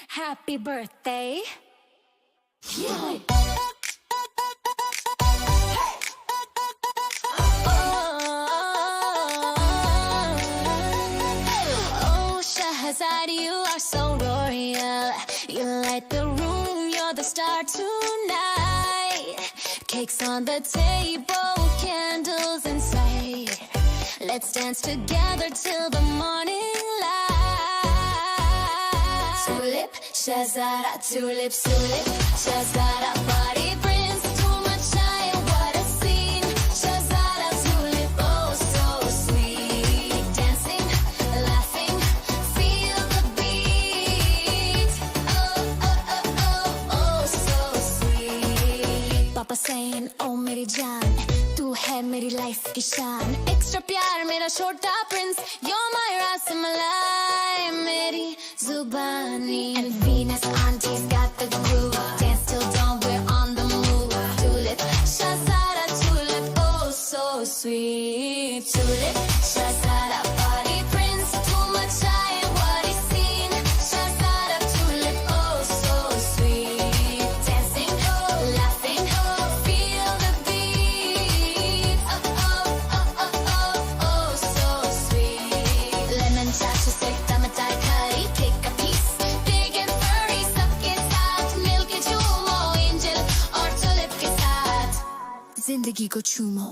Happy birthday. Yeah. Oh, Shahzadi, you are so royal. You light the room, you're the star tonight. Cakes on the table, candles in sight. Let's dance together till the morning light. Tulip, Shahzada, tulip, tulip, Shahzada, body prince, too much shine, what a scene. Shahzada, tulip, oh so sweet. Dancing, laughing, feel the beat. Oh, oh, oh, oh, oh, so sweet. Papa saying, oh meri jaan, तू है मेरी life की शान. Extra प्यार मेरा छोटा Prince, you're my rasmalai, मेरी जुबानी. And Venus auntie's got the groove, dance till dawn, we're on the move. Tulip, Shahzada, tulip, oh so sweet. Tulip, Shahzada, body prince, too much shine, what is seen. Shahzada, tulip, oh so sweet. Dancing, laughing, feel the beat. Oh, oh, oh, oh, oh, oh, so sweet. Lemon chacha se tamatai khari, take a piece, big and furry, sabke saath milke chumo, angel aur tulip ke saath zindagi ko chumo.